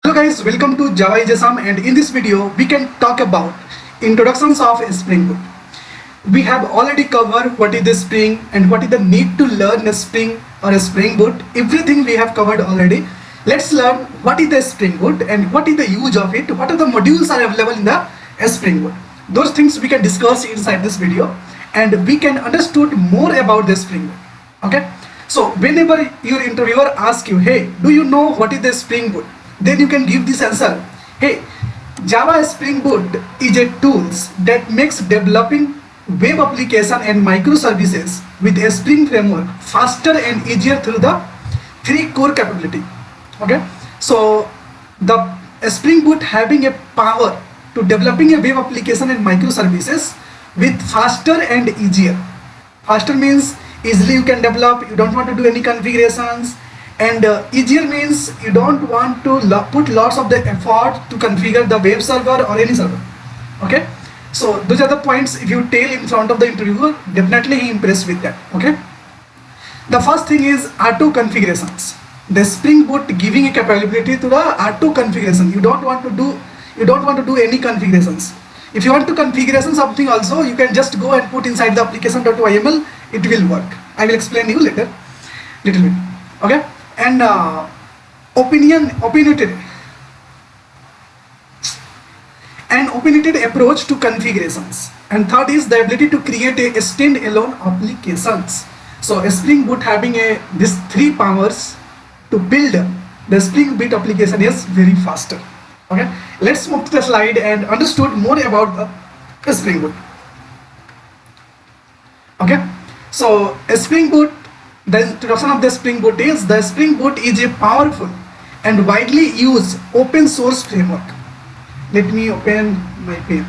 Hello guys, welcome to Java Ism, and in this video we can talk about introductions of Spring Boot. We have already covered what is the Spring and what is the need to learn a Spring or a Spring Boot. Everything we have covered already. Let's learn what is the Spring Boot and what is the use of it, what are the modules are available in the Spring Boot. Those things we can discuss inside this video and we can understood more about the Spring Boot. Okay, so whenever your interviewer asks you, hey, do you know what is the Spring Boot? Then you can give this answer. Hey, Java Spring Boot is a tools that makes developing web application and microservices with a Spring framework faster and easier through the three core capability. Okay, so the Spring Boot having a power to developing a web application and microservices with faster and easier. Faster means easily you can develop, you don't want to do any configurations, and easier means you don't want to put lots of the effort to configure the web server or any server. Okay, so those are the points. If you tell in front of the interviewer, definitely he impressed with that. Okay, the first thing is auto configurations. The Spring Boot giving a capability to the auto configuration. You don't want to do any configurations. If you want to configure something also, you can just go and put inside the application.yml. It will work. I will explain you later little bit. Okay, and opinionated approach to configurations. And third is the ability to create a standalone applications. So a Spring Boot having these three powers to build the Spring Boot application is very faster. Okay, let's move to the slide and understood more about the Spring Boot. Okay, so a Spring Boot, the introduction of the Spring Boot is the Spring Boot is a powerful and widely used open source framework. Let me open my pen.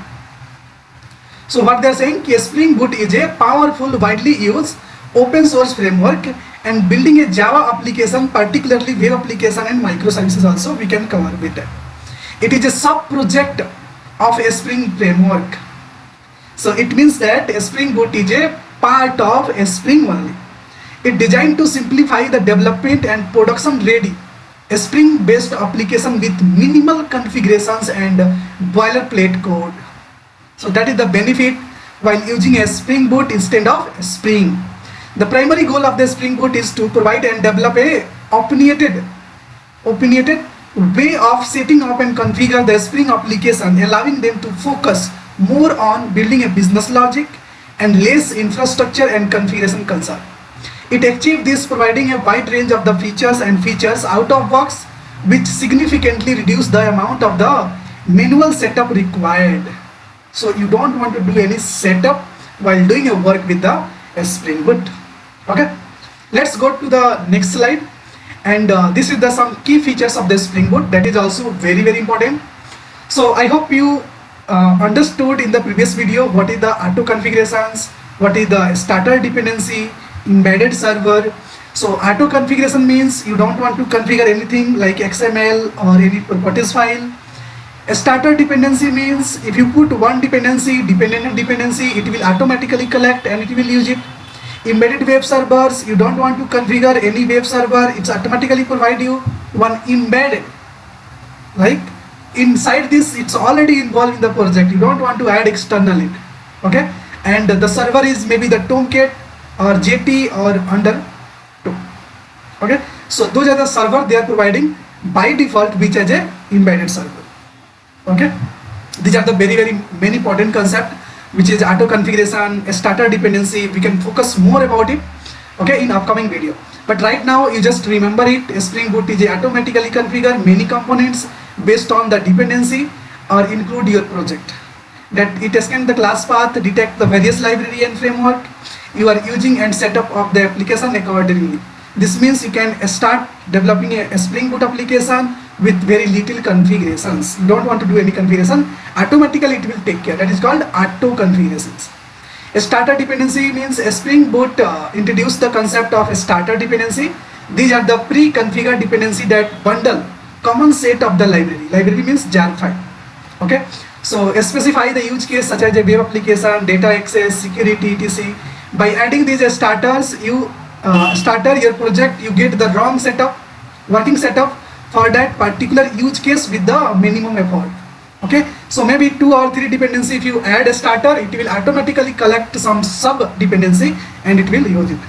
So what they are saying, a Spring Boot is a powerful, widely used open source framework, and building a Java application, particularly web application and microservices also we can cover with that. It is a sub-project of a Spring framework. So it means that a Spring Boot is a part of a Spring only. It designed to simplify the development and production ready a Spring based application with minimal configurations and boilerplate code. So that is the benefit while using a Spring Boot instead of a Spring. The primary goal of the Spring Boot is to provide and develop a opinionated way of setting up and configure the Spring application, allowing them to focus more on building a business logic and less infrastructure and configuration concern. It achieves this providing a wide range of the features out of box, which significantly reduce the amount of the manual setup required. So you don't want to do any setup while doing a work with the Spring Boot. Okay, let's go to the next slide. And this is the some key features of the Spring Boot that is also very important. So I hope you understood in the previous video what is the auto configurations, what is the starter dependency, embedded server. So auto configuration means you don't want to configure anything like XML or any properties file. A starter dependency means if you put one dependency, it will automatically collect and it will use it. Embedded web servers, you don't want to configure any web server, it's automatically provide you one embedded, like inside this it's already involved in the project, you don't want to add external it. Okay, and the server is maybe the Tomcat or Jetty or Undertow. Okay, so those are the server they are providing by default, which is a embedded server. Okay, these are the very many important concept, which is auto configuration, a starter dependency. We can focus more about it, okay, in upcoming video. But right now you just remember it. A Spring Boot is automatically configure many components based on the dependency or include your project. That it scan the class path, detect the various library and framework you are using and set up of the application accordingly. This means you can start developing a Spring Boot application with very little configurations. You don't want to do any configuration, automatically it will take care. That is called auto configurations. A starter dependency means a Spring Boot introduced the concept of a starter dependency. These are the pre-configured dependency that bundle common set of the library. Library means jar file. Okay, so specify the use case such as a web application, data access, security, etc. By adding these starters, your project, you get the ROM setup, working setup for that particular use case with the minimum effort. Okay, so maybe 2 or 3 dependency, if you add a starter, it will automatically collect some sub dependency and it will use it.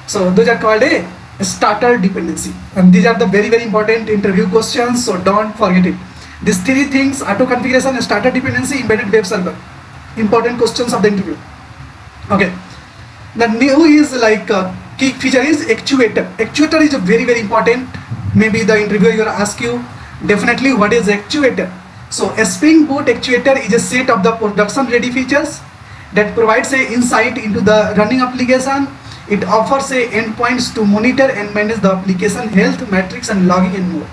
So those are called a starter dependency, and these are the very important interview questions, so don't forget it. These 3 things: auto configuration, starter dependency, embedded web server, important questions of the interview. Okay, the new is like key feature is Actuator. Actuator is a very important. Maybe the interviewer will ask you definitely what is Actuator. So a Spring Boot Actuator is a set of the production ready features that provides a insight into the running application. It offers a endpoints to monitor and manage the application health, metrics and logging and more.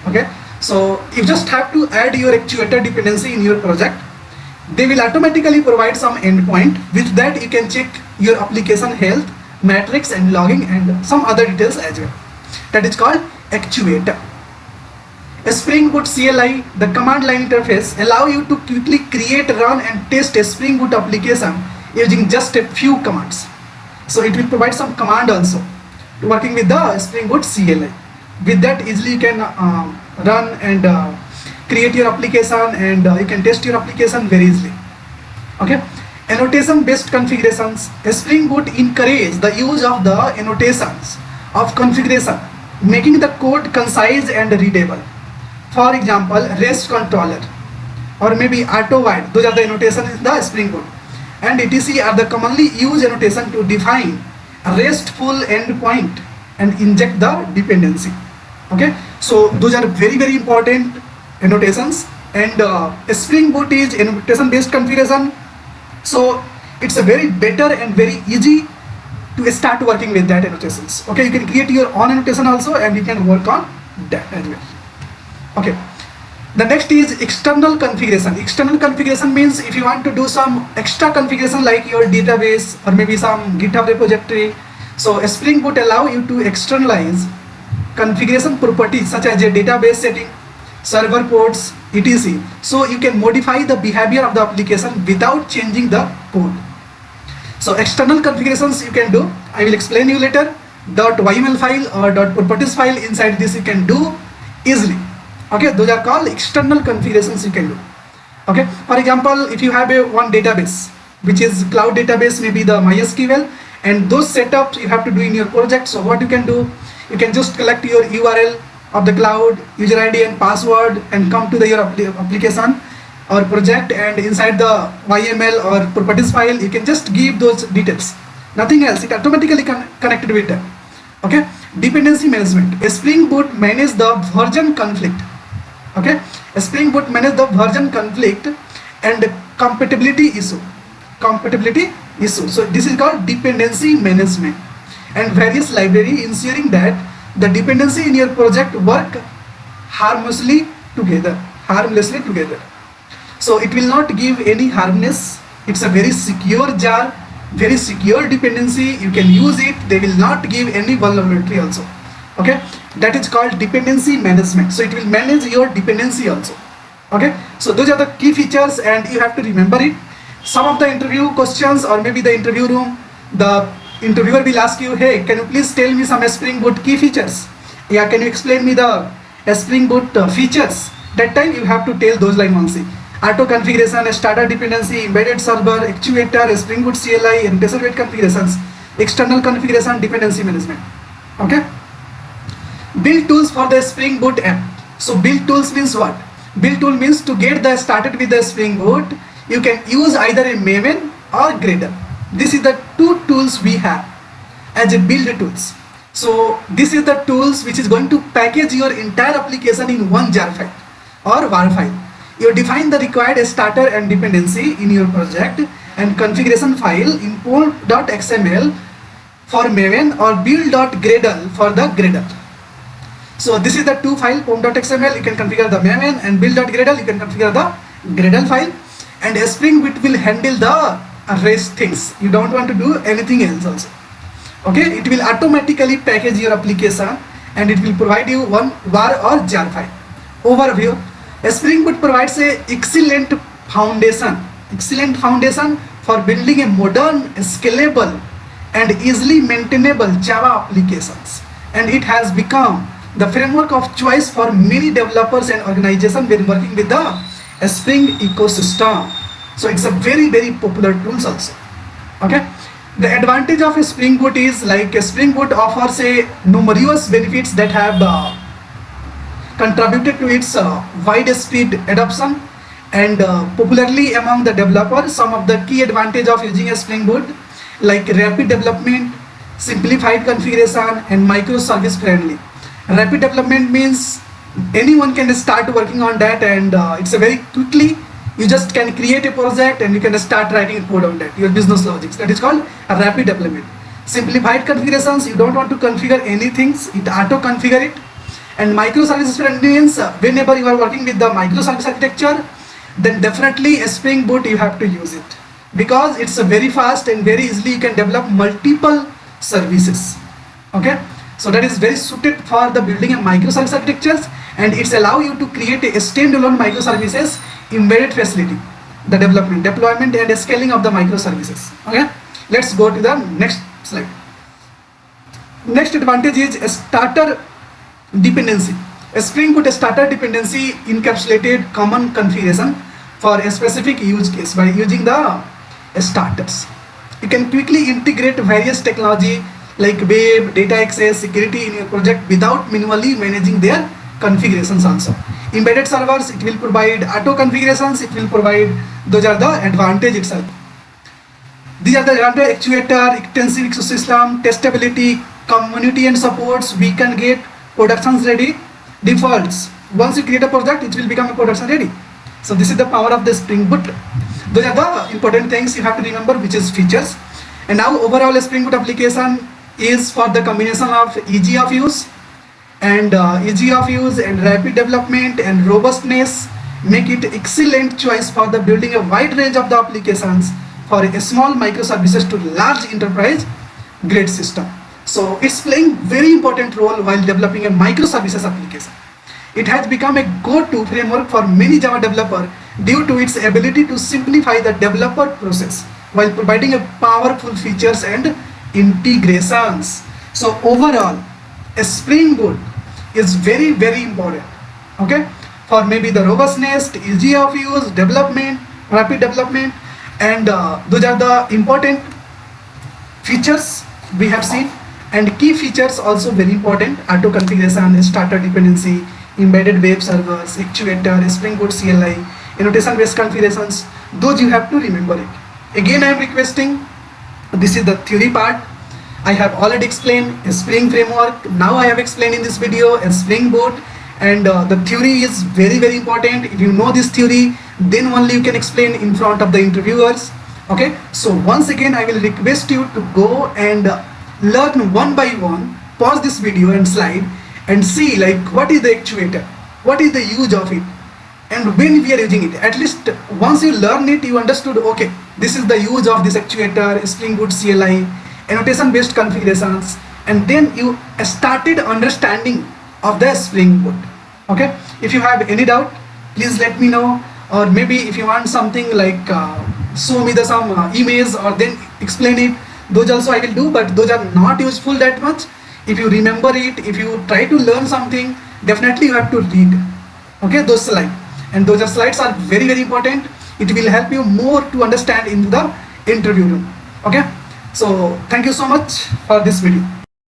Okay, so you just have to add your Actuator dependency in your project. They will automatically provide some endpoint. With that you can check your application health, metrics and logging and some other details as well. That is called Actuator. A Spring Boot CLI, the command line interface, allow you to quickly create, run and test a Spring Boot application using just a few commands. So it will provide some command also working with the Spring Boot CLI. With that easily you can run and create your application, and you can test your application very easily. Okay, annotation based configurations. A Spring Boot encourages the use of the annotations of configuration, making the code concise and readable. For example, REST controller or maybe auto void, those are the annotations in the Spring Boot, and etc are the commonly used annotation to define a RESTful endpoint and inject the dependency. Okay, so those are very important annotations, and a Spring Boot is annotation based configuration, so it's a very better and very easy to start working with that annotations. Okay, you can create your own annotation also and you can work on that as well. Okay, the next is external configuration. External configuration means if you want to do some extra configuration like your database or maybe some GitHub repository, so a Spring Boot allow you to externalize configuration properties such as a database setting, server ports, etc. So you can modify the behavior of the application without changing the code. So external configurations you can do, I will explain you later. .yml file or .properties file, inside this you can do easily. Okay, those are called external configurations you can do. Okay, for example, if you have one database which is cloud database, maybe the MySQL, and those setups you have to do in your project. So what you can do, you can just collect your URL of the cloud, user ID and password, and come to your application or project, and inside the YML or properties file you can just give those details, nothing else. It automatically connected with them. Okay, dependency management. A Spring Boot manages the version conflict. Okay, a Spring Boot manages the version conflict and compatibility issue. So this is called dependency management, and various library ensuring that the dependency in your project work harmlessly together. So it will not give any harmness. It's a very secure jar, very secure dependency. You can use it. They will not give any vulnerability also. Okay, that is called dependency management. So it will manage your dependency also. Okay, so those are the key features and you have to remember it. Some of the interview questions or maybe the interview room, the interviewer will ask you, hey, can you please tell me some Spring Boot key features? Yeah, can you explain me the Spring Boot features? That time you have to tell those lines only. Auto configuration, starter dependency, embedded server, Actuator, Spring Boot CLI, and test configurations, external configuration, dependency management. Okay. Build tools for the Spring Boot app. So build tools means what? Build tool means to get the started with the Spring Boot, you can use either a Maven or Gradle. This is the two tools we have as a build tools. So this is the tools which is going to package your entire application in one jar file or var file. You define the required starter and dependency in your project and configuration file in pom.xml for Maven or build.gradle for the Gradle. So this is the two file, pom.xml you can configure the Maven, and build.gradle you can configure the Gradle file, and Spring Boot will handle the rest things. You don't want to do anything else also. Okay, it will automatically package your application and it will provide you one var or jar file. Overview. Spring Boot provides a excellent foundation for building a modern, scalable and easily maintainable Java applications, and it has become the framework of choice for many developers and organizations when working with the Spring ecosystem. So it's a very popular tools also. Okay. The advantage of a Spring Boot is like a Spring Boot offers a numerous benefits that have contributed to its widespread adoption and popularly among the developers. Some of the key advantage of using a Spring Boot like rapid development, simplified configuration, and microservice friendly. Rapid development means anyone can start working on that, and it's a very quickly you just can create a project and you can start writing code on that, your business logics. That is called a rapid development. Simplified configurations, you don't want to configure anything, it auto configure it. And microservices friendly means whenever you are working with the microservice architecture, then definitely a Spring Boot you have to use it, because it's a very fast and very easily you can develop multiple services. Okay, so that is very suited for the building a microservice architectures, and it's allow you to create a standalone microservices embedded facility, the development, deployment, and scaling of the microservices. Okay, let's go to the next slide. Next advantage is a starter dependency. A Spring Boot starter dependency encapsulated common configuration for a specific use case. By using the starters, you can quickly integrate various technology like web, data access, security in your project without manually managing their configurations also. Embedded servers, it will provide auto configurations, it will provide, those are the advantage itself. These are the advantage: actuator, extensive ecosystem, testability, community and supports, we can get productions ready, defaults. Once you create a project, it will become a production ready. So this is the power of the Spring Boot. Those are the important things you have to remember, which is features. And now overall a Spring Boot application is for the combination of easy of use and rapid development and robustness, make it excellent choice for the building a wide range of the applications for a small microservices to large enterprise grade system. So it's playing very important role while developing a microservices application. It has become a go-to framework for many Java developers due to its ability to simplify the developer process while providing a powerful features and integrations. So overall, a Spring Boot is very important. Okay, for maybe the robustness, easy of use, development, rapid development, and those are the important features we have seen. And key features also very important: auto configuration, starter dependency, embedded web servers, actuator, Spring Boot CLI, annotation based configurations. Those you have to remember it. Again, I am requesting, this is the theory part. I have already explained a Spring framework. Now I have explained in this video a Spring Boot, and the theory is very important. If you know this theory, then only you can explain in front of the interviewers. Okay, so once again I will request you to go and learn one by one, pause this video and slide and see like what is the actuator, what is the use of it, and when we are using it. At least once you learn it, you understood, okay, this is the use of this actuator, Spring Boot CLI, annotation based configurations, and then you started understanding of the Spring Boot. Okay, if you have any doubt, please let me know, or maybe if you want something like show me the some images or then explain it, those also I will do, but those are not useful that much. If you remember it, if you try to learn something, definitely you have to read, okay, those slides. And those slides are very important. It will help you more to understand in the interview room. Okay, so thank you so much for this video.